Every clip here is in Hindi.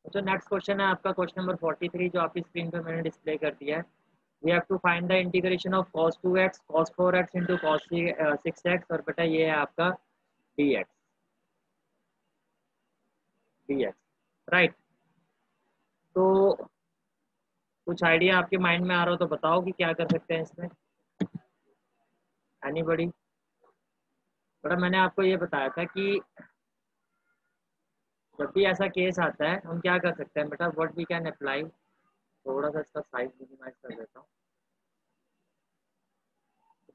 तो नेक्स्ट क्वेश्चन है आपका क्वेश्चन नंबर 43 जो आपकी स्क्रीन पे मैंने डिस्प्ले कर दिया है। We have to find the integration of cos 2x cos 4x into cos 6x और बेटा ये है आपका dx राइट। तो कुछ आइडिया आपके माइंड में आ रहा हो तो बताओ कि क्या कर सकते हैं इसमें। एनीबॉडी? बेटा मैंने आपको ये बताया था कि जब भी ऐसा केस आता है हम क्या कर सकते हैं बेटा, व्हाट वी कैन अप्लाई। थोड़ा सा इसका साइज मिनिमाइज कर देता हूँ।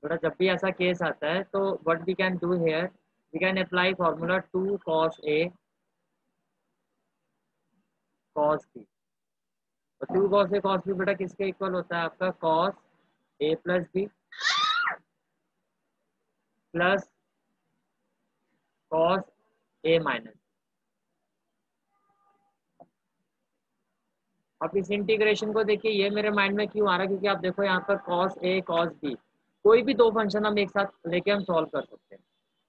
बेटा जब भी ऐसा केस आता है तो what we can do here, we can apply formula 2 cos a cos b। और 2 cos a cos b बेटा किसके इक्वल होता है आपका, cos a plus B plus cos a minus. अब इस इंटीग्रेशन को देखिए, ये मेरे माइंड में क्यों आ रहा है, क्योंकि आप देखो यहाँ पर cos a cos b कोई भी दो फंक्शन हम एक साथ लेके हम सॉल्व कर सकते हैं।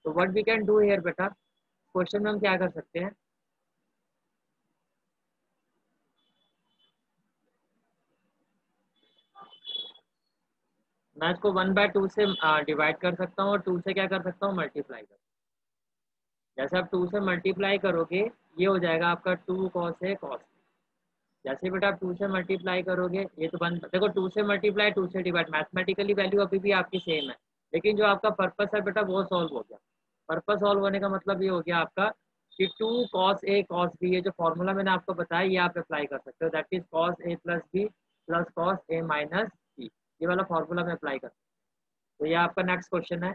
तो what we can do here बेटा, क्वेश्चन में हम क्या कर सकते हैं, मैं इसको 1/2 से डिवाइड कर सकता हूँ और 2 से क्या कर सकता हूँ, मल्टीप्लाई कर। जैसे आप 2 से मल्टीप्लाई करोगे ये हो जाएगा आपका 2 cos a cos। जैसे बेटा आप 2 से मल्टीप्लाई करोगे ये तो बन, देखो 2 से मल्टीप्लाई 2 से डिवाइड, मैथमेटिकली वैल्यू अभी भी आपकी सेम है, लेकिन जो आपका पर्पस है बेटा वो सॉल्व हो गया। पर्पस सॉल्व होने का मतलब ये हो गया आपका कि 2 cos a cos b, ये जो फॉर्मूला मैंने आपको बताया ये आप अप्लाई कर सकते हो, that is cos a plus B plus cos a minus B. ये वाला फॉर्मूला में अप्लाई कर सकते हो। तो ये आपका नेक्स्ट क्वेश्चन है।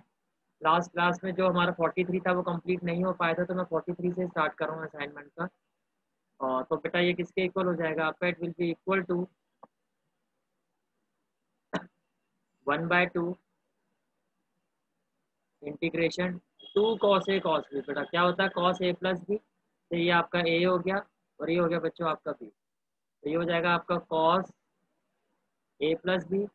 लास्ट क्लास में जो हमारा 43 था वो कंप्लीट नहीं हो पाया था, तो मैं 43 से स्टार्ट कर रहा हूँ असाइनमेंट का। तो बेटा ये किसके इक्वल हो जाएगा आपका, it will be equal to 1/2 integration 2 cos a cos b। बेटा क्या होता है cos a प्लस बी, तो ये आपका a हो गया और ये हो गया बच्चों आपका b। तो ये हो जाएगा आपका cos a plus B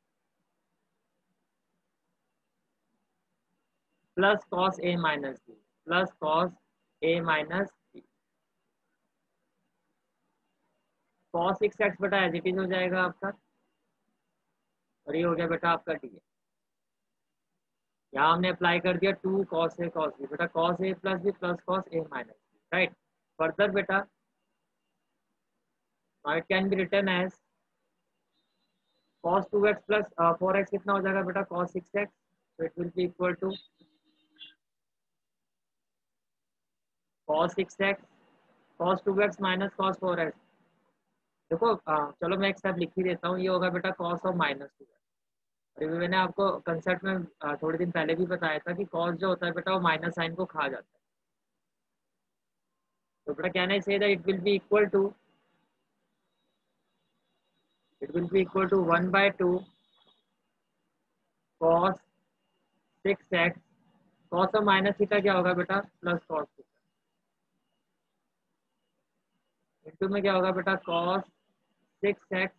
plus cos a minus B plus cos a minus B. cos 6x बेटा एज इट इज हो जाएगा आपका, और ये हो गया बेटा आपका डी। यहाँ हमने अप्लाई कर दिया 2 cos a cos b, बेटा cos a plus B plus cos a minus B right. Further बेटा it can be written as cos 2x plus 4x कितना हो जाएगा बेटा, cos 6x। so it will be equal to cos 6x cos 2x minus cos 4x। देखो चलो मैं एक साथ लिख ही देता हूँ, ये होगा बेटा cos ऑफ माइनस 2x। और ये मैंने आपको कंसेप्ट में थोड़े दिन पहले भी बताया था कि cos जो होता है बेटा वो माइनस साइन को खा जाता है। तो बेटा can I say that it will be equal to 1/2 cos 6x cos of minus theta क्या होगा बेटा, प्लस cos थीटा इंटू में क्या होगा बेटा cos 6x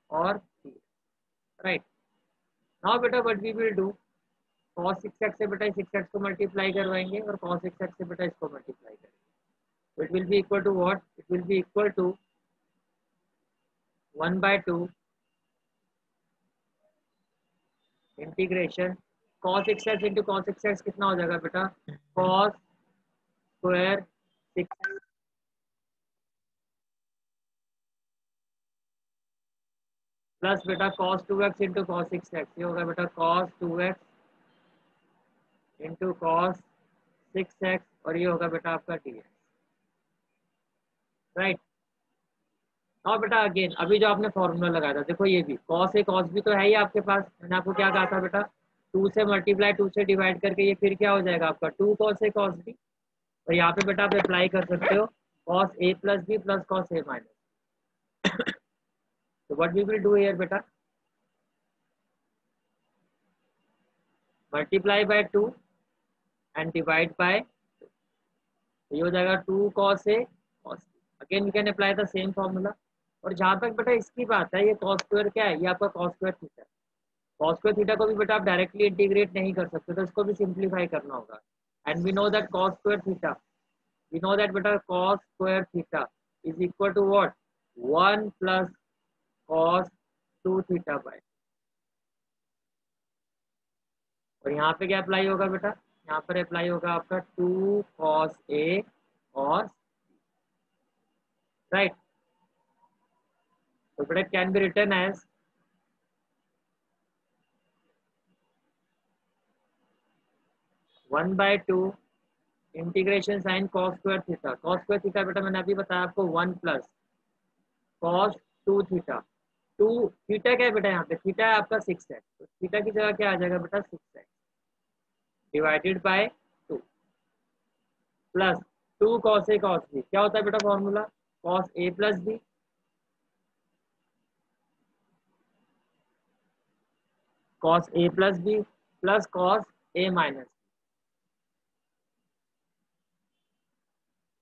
और राइट। नाउ बेटा what we will do, cos 6x से बेटा 6x को मल्टीप्लाई करवाएंगे और cos 6x से बेटा इसको मल्टीप्लाई करेंगे। तो it will be equal to what, it will be equal to 1/2 integration cos 6x into cos 6x कितना हो जाएगा बेटा, cos स्क्वायर 6 प्लस बेटा cos 2x into cos 6x, ये होगा बेटा cos 2x into cos 6x और ये होगा बेटा आपका dx राइट। और बेटा अगेन अभी जो आपने फॉर्मूला लगाया था देखो, ये भी cos a cos b तो है ही आपके पास, मैंने आपको क्या कहा था बेटा 2 से मल्टीप्लाई 2 से डिवाइड करके ये फिर क्या हो जाएगा आपका 2 cos a cos b। और यहाँ पे बेटा आप अप्लाई कर सकते हो cos a plus B plus cos a minus. तो what we will do here बेटा, multiply by 2 and divide by, ये हो जाएगा 2 cos a cos b। Again we can apply the same formula. और जहाँ तक बेटा इसकी बात है, ये cos स्क्वायर क्या है, ये आपका cos स्क्वायर थीटा है। cos स्क्वायर थीटा को भी बेटा आप डायरेक्टली इंटीग्रेट नहीं कर सकते, तो इसको भी सिंप्लीफाई करना होगा। एंड वी नो दैट बेटा cos square theta is equal to what, 1 plus cos 2 theta by, और यहाँ पे क्या अप्लाई होगा बेटा, यहाँ पर अप्लाई होगा आपका 2 कॉस ए और राइट। तो बेटा can be written as 1/2 integration sine cos square theta. Cos square theta बेटा मैंने अभी बताया आपको 1 प्लस कॉस 2 थीटा। 2 थीटा क्या है बेटा, यहाँ पे थीटा है आपका 6 है, तो थीटा की जगह क्या आ जाएगा बेटा 6 है divided by 2 plus 2 cos A cos B. क्या होता है बेटा formula, cos A plus B, cos A plus B plus cos A minus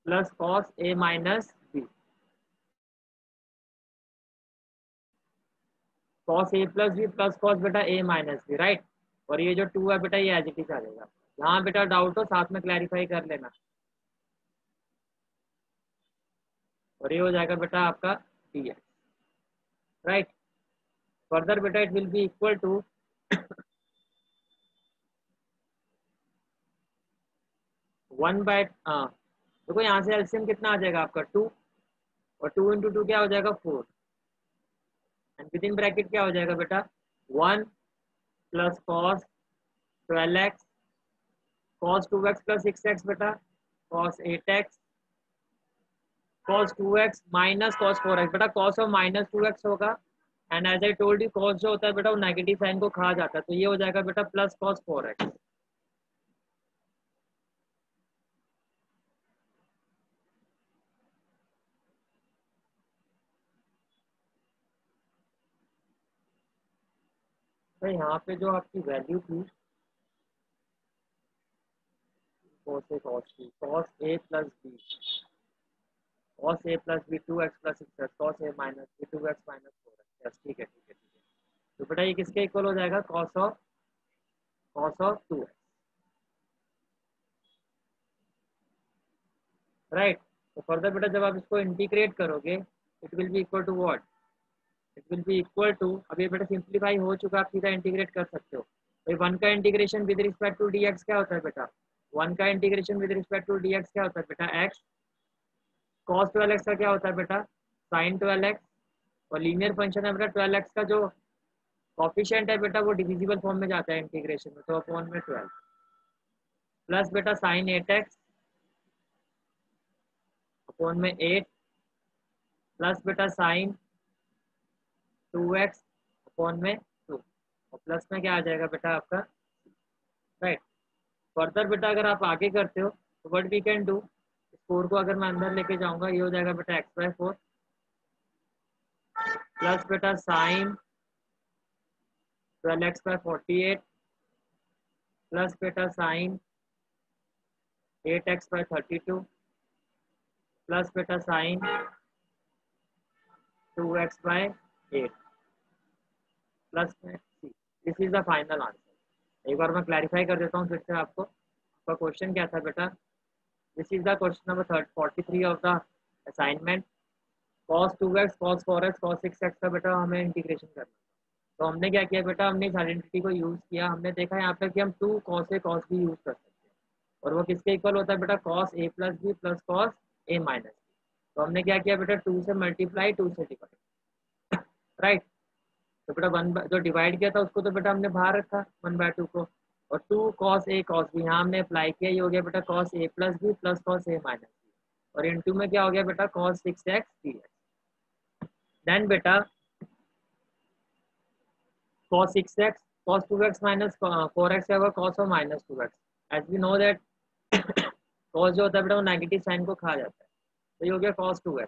plus cos A minus B, cos A plus B plus cos बेटा ए माइनस बी राइट। और ये जो 2 है बेटा ये एज इट इज आ जाएगा। यहाँ बेटा डाउट हो साथ में क्लैरिफाई कर लेना। और ये हो जाएगा बेटा आपका डी एक्स राइट। फर्दर बेटा it will be equal to 1/, देखो यहाँ से एलसीएम कितना आ जाएगा आपका 2, और 2 इंटू 2 क्या हो जाएगा 4, एंड विद इन ब्रैकेट क्या हो जाएगा बेटा 1 plus cos 12x cos 2x plus 6x बेटा cos 8x cos 2x minus cos 4x बेटा, कॉस और माइनस 2x होगा, and as I told you cos जो होता है बेटा वो नेगेटिव साइन को खा जाता है, तो ये हो जाएगा बेटा प्लस कॉस 4x। तो यहाँ पे जो आपकी वैल्यू थी cos A cos B, cos A plus B, cos A plus B 2x plus 6x cos A minus B 2x minus 4x, yes ठीक है ठीक है ठीक है। तो बेटा ये किसके इक्वल हो जाएगा कॉस ऑफ 2x राइट। तो फर्दर बेटा जब आप इसको इंटीग्रेट करोगे it will be equal to what, it will be equal to, अब ये बेटा सिंप्लीफाई हो चुका, आप सीधा इंटीग्रेट कर सकते हो। भाई 1 का integration with respect to dx क्या होता है बेटा, 1 का integration with respect to dx क्या होता है बेटा x, cos 12x का क्या होता है बेटा sin 12x, और लीनियर फंक्शन है बेटा 12x का जो कॉफिशिएंट है बेटा वो डिविजिबल फॉर्म में जाता है इंटीग्रेशन में, तो अपॉन में 12 प्लस बेटा sin 8x अपॉन में 8 प्लस बेटा sin 2x अपॉन में 2, और प्लस में क्या आ जाएगा बेटा आपका राइट। फर्दर बेटा अगर आप आगे करते हो तो व्हाट वी कैन डू, इस 4 को अगर मैं अंदर लेके जाऊंगा ये हो जाएगा बेटा x/4 प्लस बेटा साइन 12x/48 प्लस बेटा साइन 8x/32 प्लस बेटा साइन 2x/8 प्लस में C. This is the final answer. एक बार मैं क्लैरिफाई कर देता हूँ फिर से आपको, आपका क्वेश्चन क्या था बेटा, this is the question number 43 of the assignment. cos 2x cos 4x cos 6x का बेटा हमें इंटीग्रेशन करना, तो हमने क्या किया बेटा, हमने इस आइडेंटिटी को यूज़ किया, हमने देखा यहाँ पे कि हम 2 cos a cos b use कर सकते हैं, और वो किसके इक्वल होता है बेटा cos a plus B plus cos a minus B. तो हमने क्या किया बेटा 2 से मल्टीप्लाई 2 से डिवाइड राइट। तो बेटा 1 जो डिवाइड किया था उसको तो बेटा हमने बाहर रखा 1/2 को, और 2 cos a cos b यहाँ हमने अप्लाई किया, ये हो गया बेटा cos a plus B plus cos a minus B, और इनटू में क्या हो गया बेटा cos 6x dx। देन बेटा cos 6x cos 2x minus 4x क्या होगा cos और minus 2x, as we know that cos जो होता है बेटा वो नेगेटिव साइन को खा जाता है, तो ये हो गया cos 2x।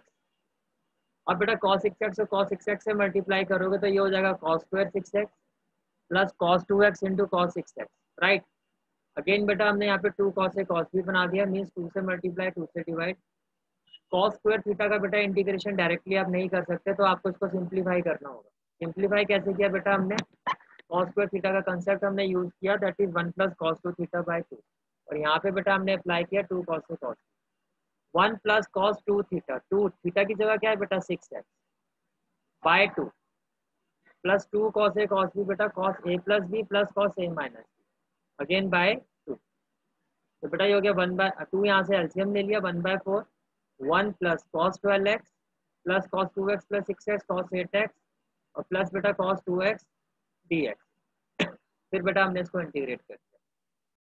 अब बेटा cos 6x और cos 6x से मल्टीप्लाई करोगे तो ये हो जाएगा cos square 6x plus cos 2x into cos 6x right. Again बेटा हमने यहाँ पे 2 cos a cos b बना दिया, मीन्स 2 से मल्टीप्लाई 2 से डिवाइड। cos स्क्वायर थीटा का बेटा इंटीग्रेशन डायरेक्टली आप नहीं कर सकते, तो आपको इसको सिंप्लीफाई करना होगा। सिंप्लीफाई कैसे किया बेटा हमने, cos स्क्वायर थीटा का कंसेप्ट हमने यूज किया, that is 1 plus cos 2 theta by 2, और यहाँ पे बेटा हमने अप्लाई किया 2 cos a cos 1 plus cos 2 theta, 2 theta की जगह क्या है बेटा 6 है, bye 2 plus 2 cos A cos B बेटा cos A plus B plus cos A minus be again bye 2। तो बेटा ये हो गया 1/2, यहाँ से एलसीएम ले लिया 1/4, 1 plus cos 12x plus cos 2x plus 6x cos 8x और प्लस बेटा कॉस 2x dx। फिर बेटा हमने इसको इंटीग्रेट कर